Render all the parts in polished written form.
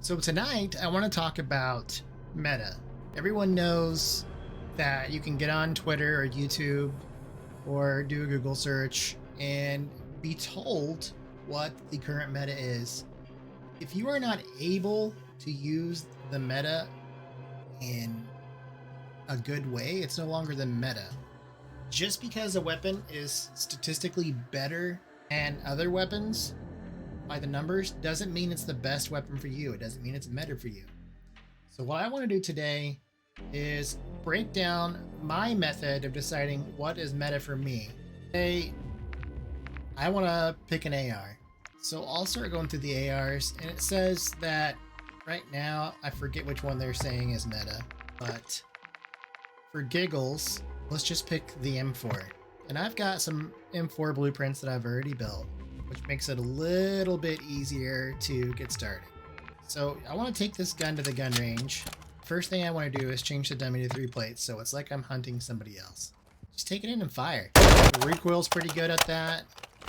So tonight I want to talk about meta. Everyone knows that you can get on Twitter or YouTube or do a Google search and be told what the current meta is. If you are not able to use the meta in a good way, it's no longer the meta. Just because a weapon is statistically better than other weapons by the numbers doesn't mean it's the best weapon for you. It doesn't mean it's meta for you. So what I want to do today is break down my method of deciding what is meta for me. Today, I want to pick an AR. So I'll start going through the ARs, and it says that right now, I forget which one they're saying is meta, but for giggles, let's just pick the M4. And I've got some M4 blueprints that I've already built, which makes it a little bit easier to get started. So I want to take this gun to the gun range. First thing I want to do is change the dummy to 3 plates, so it's like I'm hunting somebody else. Just take it in and fire. The recoil's pretty good at that.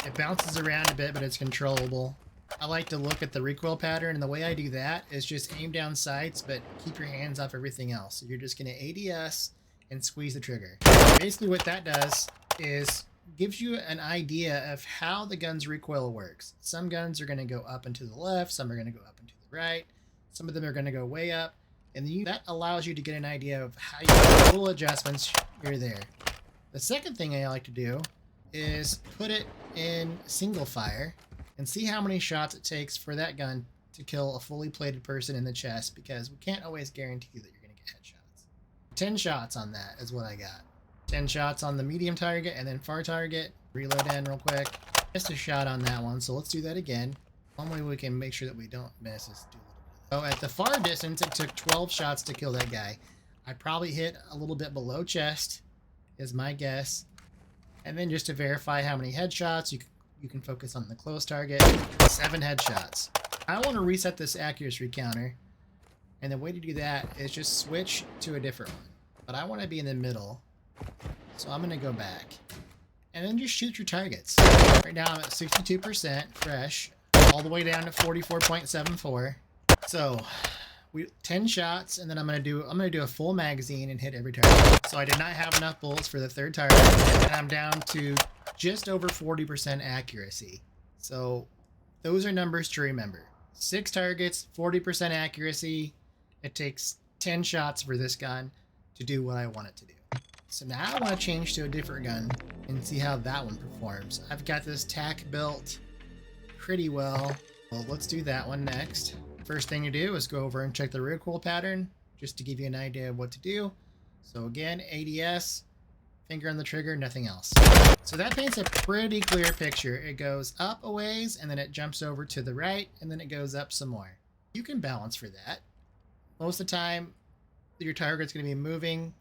It bounces around a bit, but it's controllable. I like to look at the recoil pattern, and the way I do that is just aim down sights, but keep your hands off everything else. So you're just going to ADS and squeeze the trigger. Basically what that does is gives you an idea of how the gun's recoil works. Some guns are going to go up and to the left, some are going to go up and to the right, some of them are going to go way up, and that allows you to get an idea of how you make little adjustments here or there. The second thing I like to do is put it in single fire and see how many shots it takes for that gun to kill a fully plated person in the chest, because we can't always guarantee that you're going to get headshots. 10 shots on that is what I got. 10 shots on the medium target, and then far target. Reload in real quick. Just a shot on that one, so let's do that again. One way we can make sure that we don't miss is do a little bit of that. So at the far distance, it took 12 shots to kill that guy. I probably hit a little bit below chest, is my guess. And then just to verify how many headshots, you can focus on the close target. 7 headshots. I want to reset this accuracy counter, and the way to do that is just switch to a different one. But I want to be in the middle, so I'm going to go back. And then just shoot your targets. Right now I'm at 62% fresh, all the way down to 44.74. So 10 shots, and then I'm gonna do a full magazine and hit every target. So I did not have enough bullets for the third target, and I'm down to just over 40% accuracy. So those are numbers to remember. 6 targets, 40% accuracy. It takes 10 shots for this gun to do what I want it to do. So now I want to change to a different gun and see how that one performs. I've got this TAC built pretty well. Well, let's do that one next. First thing to do is go over and check the recoil pattern, just to give you an idea of what to do. So again, ADS, finger on the trigger, nothing else. So that paints a pretty clear picture. It goes up a ways, and then it jumps over to the right, and then it goes up some more. You can balance for that. Most of the time, your target's going to be moving,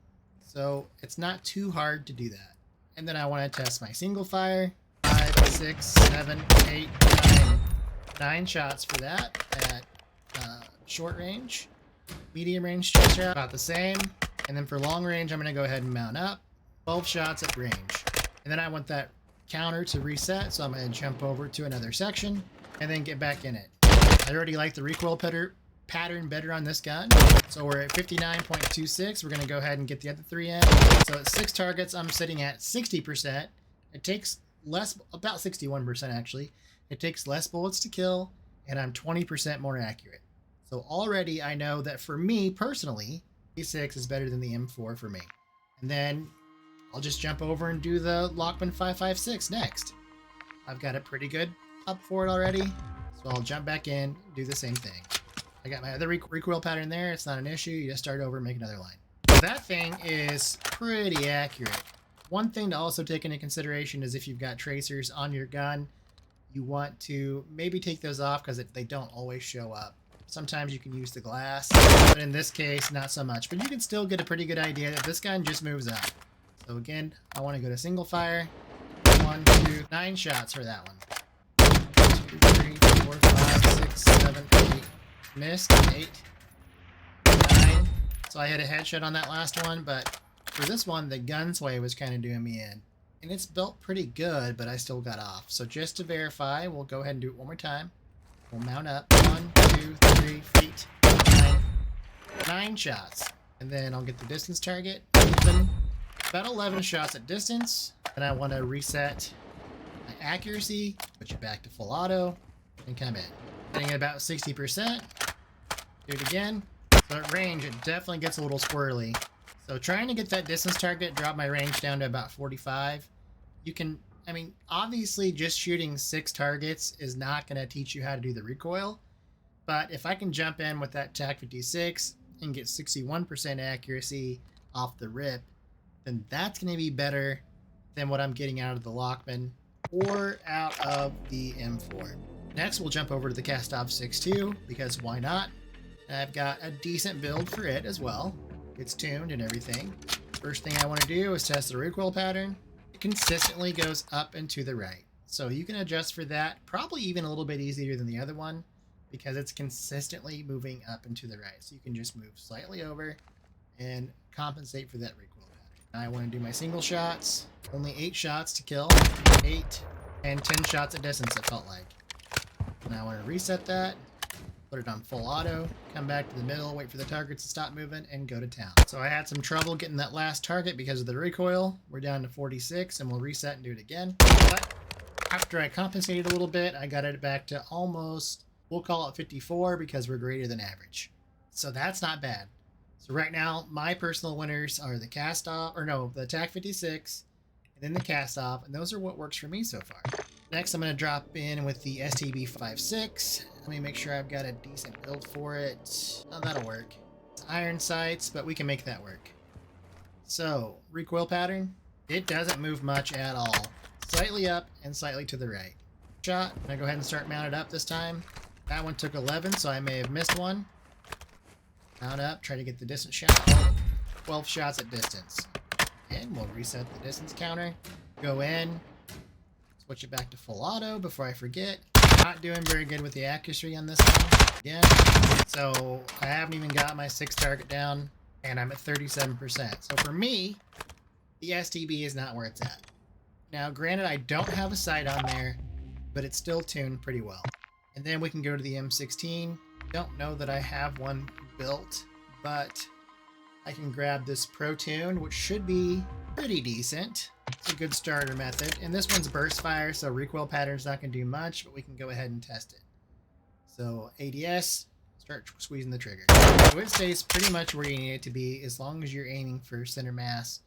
so it's not too hard to do that. And then I want to test my single fire. 5, 6, 7, 8, 9 shots for that at short range. Medium range shot about the same. And then for long range, I'm going to go ahead and mount up. 12 shots at range. And then I want that counter to reset, so I'm going to jump over to another section and then get back in it. I already like the recoil pattern better on this gun. So we're at 59.26. We're going to go ahead and get the other 3 in. So at 6 targets, I'm sitting at 60%. It takes less, about 61% actually. It takes less bullets to kill, and I'm 20% more accurate. So already I know that for me personally, A6 is better than the M4 for me. And then I'll just jump over and do the Lockman 5.56 next. I've got it pretty good up for it already. So I'll jump back in, do the same thing. I got my other recoil pattern there. It's not an issue. You just start over and make another line. So that thing is pretty accurate. One thing to also take into consideration is if you've got tracers on your gun, you want to maybe take those off because they don't always show up. Sometimes you can use the glass, but in this case, not so much. But you can still get a pretty good idea that this gun just moves up. So again, I want to go to single fire. 1, 2, 9 shots for that one. 2, 3, 4, 5, 6, 7, 8. Missed. 8, 9. So I had a headshot on that last one, but for this one, the gun sway was kind of doing me in. And it's built pretty good, but I still got off. So just to verify, we'll go ahead and do it one more time. We'll mount up. 1, 2, 3 feet. 9 shots. And then I'll get the distance target. About 11 shots at distance. And I want to reset my accuracy, put you back to full auto, and come in. Getting about 60%. Do it again. So at range, it definitely gets a little squirrely. So trying to get that distance target, drop my range down to about 45. You can, I mean, obviously just shooting 6 targets is not going to teach you how to do the recoil. But if I can jump in with that TAC-56 and get 61% accuracy off the rip, then that's going to be better than what I'm getting out of the Lockman or out of the M4. Next, we'll jump over to the Kastov 6.2 because why not? I've got a decent build for it as well. It's tuned and everything. First thing I want to do is test the recoil pattern. It consistently goes up and to the right. So you can adjust for that, probably even a little bit easier than the other one because it's consistently moving up and to the right. So you can just move slightly over and compensate for that recoil pattern. Now I want to do my single shots. Only 8 shots to kill. 8 and 10 shots at distance, it felt like. Now I want to reset that. Put it on full auto, come back to the middle, wait for the targets to stop moving, and go to town. So I had some trouble getting that last target because of the recoil. We're down to 46, and we'll reset and do it again. But after I compensated a little bit, I got it back to almost, we'll call it 54 because we're greater than average. So that's not bad. So right now, my personal winners are the the TAC-56, and then the Kastov, and those are what works for me so far. Next, I'm going to drop in with the STB-56. Let me make sure I've got a decent build for it. Oh, that'll work. It's iron sights, but we can make that work. So, recoil pattern. It doesn't move much at all. Slightly up and slightly to the right. Shot. I'm going to go ahead and start mounted up this time. That one took 11, so I may have missed one. Mount up, try to get the distance shot. 12 shots at distance. And we'll reset the distance counter. Go in. Switch it back to full auto before I forget. Not doing very good with the accuracy on this one. Again. So I haven't even got my 6 target down, and I'm at 37%. So for me, the STB is not where it's at. Now, granted, I don't have a sight on there, but it's still tuned pretty well. And then we can go to the M16. Don't know that I have one built, but I can grab this Pro Tune, which should be pretty decent. It's a good starter method. And this one's burst fire, so recoil pattern's not going to do much, but we can go ahead and test it. So ADS, start squeezing the trigger. So it stays pretty much where you need it to be. As long as you're aiming for center mass,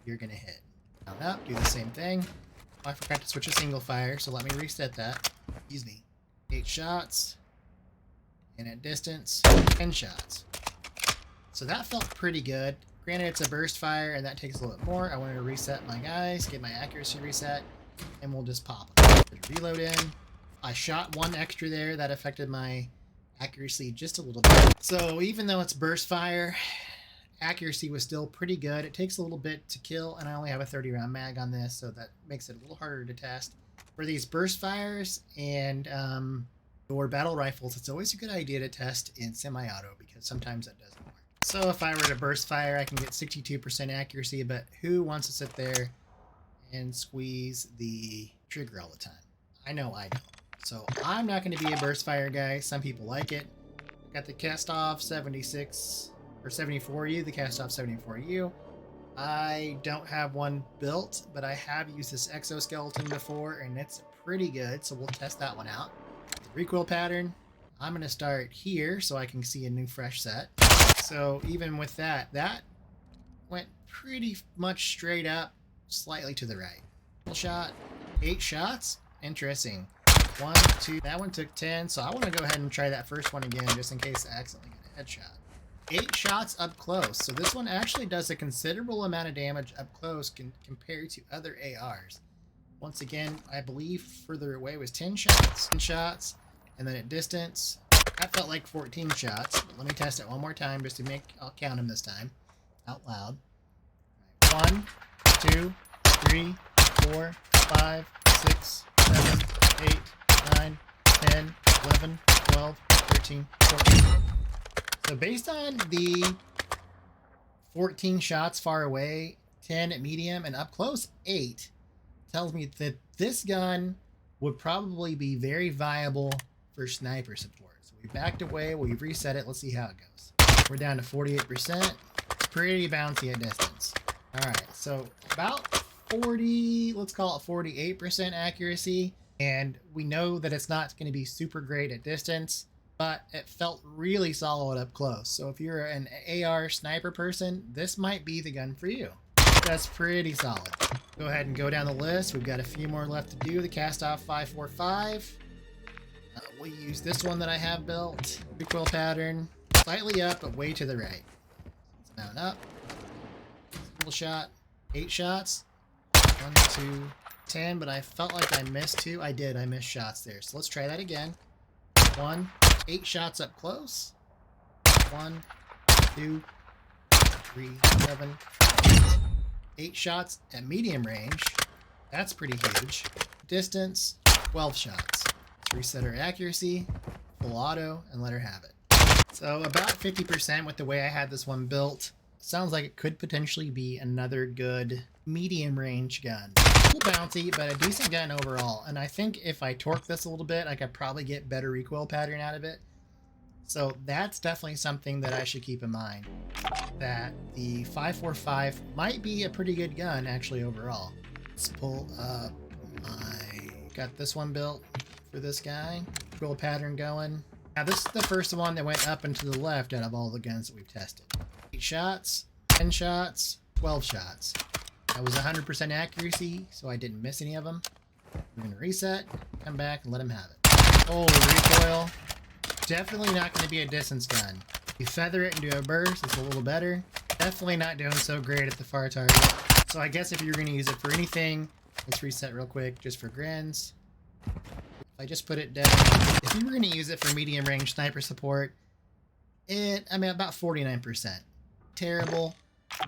you're going to hit. Mount up, do the same thing. Oh, I forgot to switch to single fire, so let me reset that. Excuse me. 8 shots. And at distance, 10 shots. So that felt pretty good. Granted, it's a burst fire, and that takes a little bit more. I wanted to reset my guys, get my accuracy reset, and we'll just pop them. Put a reload in. I shot 1 extra there. That affected my accuracy just a little bit. So even though it's burst fire, accuracy was still pretty good. It takes a little bit to kill, and I only have a 30-round mag on this, so that makes it a little harder to test. For these burst fires and or battle rifles, it's always a good idea to test in semi-auto because sometimes that doesn't work. So if I were to burst fire, I can get 62% accuracy, but who wants to sit there and squeeze the trigger all the time? I know I don't. So I'm not going to be a burst fire guy. Some people like it. Got the Kastov 76 or 74U, the Kastov 74U. I don't have one built, but I have used this exoskeleton before, and it's pretty good, so we'll test that one out. The recoil pattern, I'm going to start here so I can see a new fresh set. So even with that, that went pretty much straight up, slightly to the right. Full shot, 8 shots, interesting. 1, 2, that one took 10, so I want to go ahead and try that first one again just in case I accidentally get a headshot. 8 shots up close, so this one actually does a considerable amount of damage up close compared to other ARs. Once again, I believe further away was 10 shots. 10 shots, and then at distance, that felt like 14 shots. But let me test it one more time just to I'll count them this time out loud. 1, 2, 3, 4, 5, 6, 7, 8, 9, 10, 11, 12, 13, 14. So based on the 14 shots far away, 10 at medium, and up close 8, tells me that this gun would probably be very viable for sniper support. So we backed away, we've reset it, let's see how it goes. We're down to 48%. Pretty bouncy at distance. All right, so about 40, let's call it 48% accuracy. And we know that it's not going to be super great at distance, but it felt really solid up close. So if you're an AR sniper person, this might be the gun for you. That's pretty solid. Go ahead and go down the list. We've got a few more left to do. The Cast-Off 545. We'll use this one that I have built. Recoil pattern. Slightly up, but way to the right. Let's mount up. Single shot. 8 shots. 1, 2, 10, but I felt like I missed 2. I did. I missed shots there. So let's try that again. 1. 8 shots up close. 1, 2, 3, 7, 8 shots at medium range. That's pretty huge. Distance, 12 shots. Let's reset our accuracy, full auto, and let her have it. So about 50% with the way I had this one built. Sounds like it could potentially be another good medium range gun. A little bouncy, but a decent gun overall. And I think if I torque this a little bit, I could probably get better recoil pattern out of it. So that's definitely something that I should keep in mind. That the 545 might be a pretty good gun actually overall. Let's pull up got this one built for this guy. Recoil pattern going. Now this is the first one that went up and to the left out of all the guns that we've tested. 8 shots, 10 shots, 12 shots. That was 100% accuracy, so I didn't miss any of them. We're gonna reset, come back, and let him have it. Holy recoil. Definitely not going to be a distance gun. You feather it and do a burst, it's a little better. Definitely not doing so great at the far target. So I guess if you're going to use it for anything, let's reset real quick just for grins. If I just put it down, if you were going to use it for medium range sniper support, about 49%. Terrible,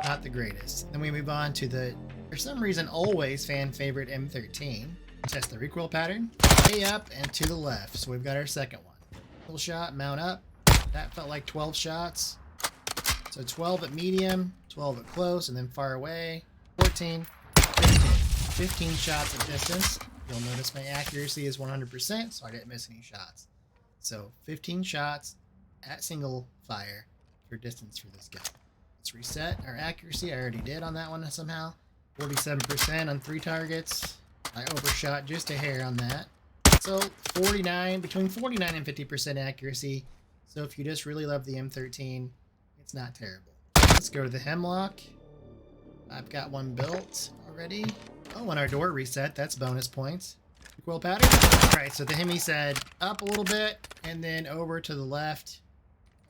not the greatest. Then we move on to the, for some reason, always fan favorite M13. Test the recoil pattern. Way up and to the left. So we've got our second one. Full shot, mount up. That felt like 12 shots. So 12 at medium, 12 at close, and then far away. 14, 15. 15 shots at distance. You'll notice my accuracy is 100%, so I didn't miss any shots. So 15 shots at single fire for distance for this guy. Let's reset our accuracy. I already did on that one somehow. 47% on 3 targets. I overshot just a hair on that. So between 49 and 50% accuracy. So if you just really love the M13, it's not terrible. Let's go to the Hemlock. I've got one built already. Oh, and our door reset. That's bonus points. Recoil pattern. All right, so the Hemi said up a little bit, and then over to the left,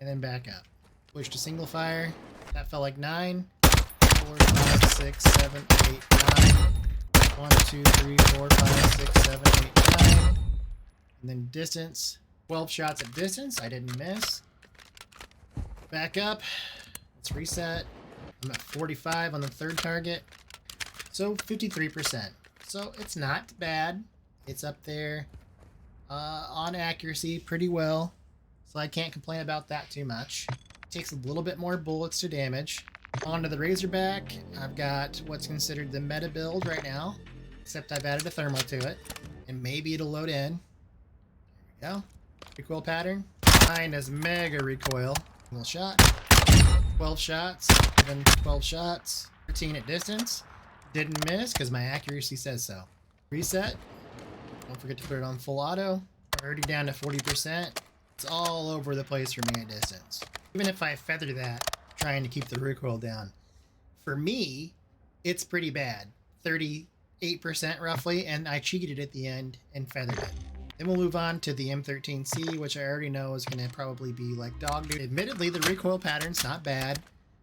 and then back up. Push to single fire. That felt like 9. 4, 5, 6, 7, 8, 9. 1, 2, 3, 4, 5, 6, 7, 8, 9. And then distance, 12 shots at distance. I didn't miss. Back up. Let's reset. I'm at 45 on the 3rd target. So 53%. So it's not bad. It's up there on accuracy pretty well. So I can't complain about that too much. Takes a little bit more bullets to damage. Onto the Razorback. I've got what's considered the meta build right now. Except I've added a thermal to it. And maybe it'll load in. There we go. Recoil pattern. Mine is mega recoil. Single shot. 12 shots. Then 12 shots. 13 at distance. Didn't miss because my accuracy says so. Reset. Don't forget to put it on full auto. Already down to 40%. It's all over the place for me at distance. Even if I feather that, trying to keep the recoil down. For me, it's pretty bad. 38% roughly, and I cheated at the end and feathered it. Then we'll move on to the M13C, which I already know is going to probably be like dog doo. Admittedly, the recoil pattern's not bad,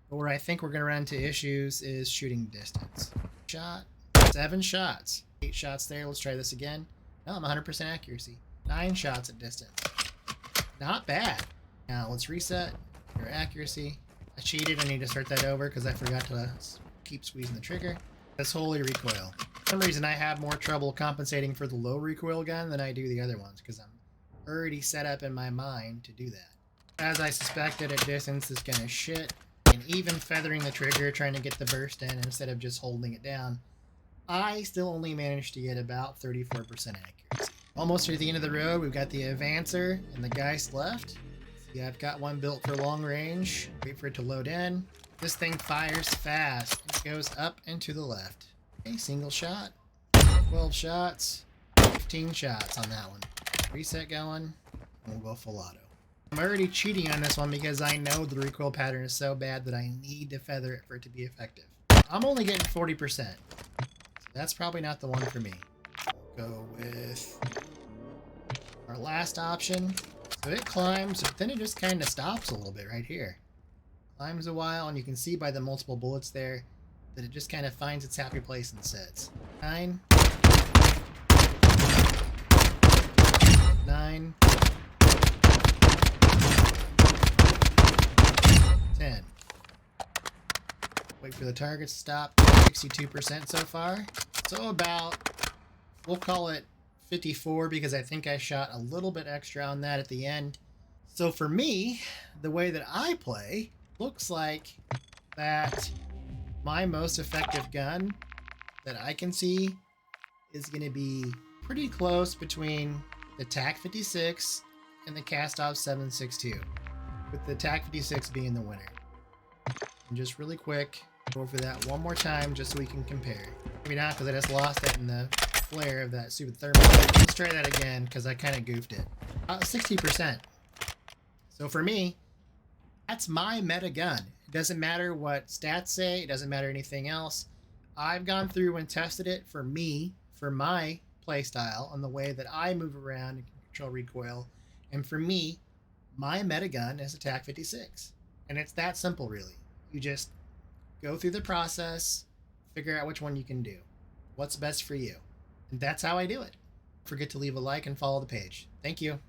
but where I think we're going to run into issues is shooting distance. Shot. 7 shots. 8 shots there. Let's try this again. No, I'm 100% accuracy. 9 shots at distance. Not bad. Now let's reset your accuracy. I cheated. I need to start that over because I forgot to keep squeezing the trigger. That's holy recoil. For some reason, I have more trouble compensating for the low recoil gun than I do the other ones because I'm already set up in my mind to do that. As I suspected, at distance, this gun is shit. And even feathering the trigger, trying to get the burst in instead of just holding it down, I still only managed to get about 34% accuracy. Almost to the end of the road, we've got the Avancer and the Geist left. Yeah, I've got one built for long range. Wait for it to load in. This thing fires fast. It goes up and to the left. Okay, single shot. 12 shots. 15 shots on that one. Reset going. And we'll go full auto. I'm already cheating on this one because I know the recoil pattern is so bad that I need to feather it for it to be effective. I'm only getting 40%. So that's probably not the one for me. We'll go with our last option. So it climbs, but then it just kind of stops a little bit right here. Climbs a while, and you can see by the multiple bullets there that it just kind of finds its happy place and sits. 9. 9. 10. Wait for the target to stop. 62% so far. So about, we'll call it 54 because I think I shot a little bit extra on that at the end. So for me, the way that I play looks like that my most effective gun that I can see is going to be pretty close between the TAC-56 and the Kastov 7.62, with the TAC-56 being the winner. And just really quick, go over that one more time just so we can compare. Maybe not because I just lost it in the flare of that super thermal. Let's try that again because I kind of goofed it. 60%. So for me, that's my meta gun. It doesn't matter what stats say. It doesn't matter anything else. I've gone through and tested it for me, for my playstyle, and the way that I move around and control recoil. And for me, my meta gun is a TAC-56. And it's that simple, really. You just go through the process, figure out which one you can do. What's best for you. And that's how I do it. Don't forget to leave a like and follow the page. Thank you.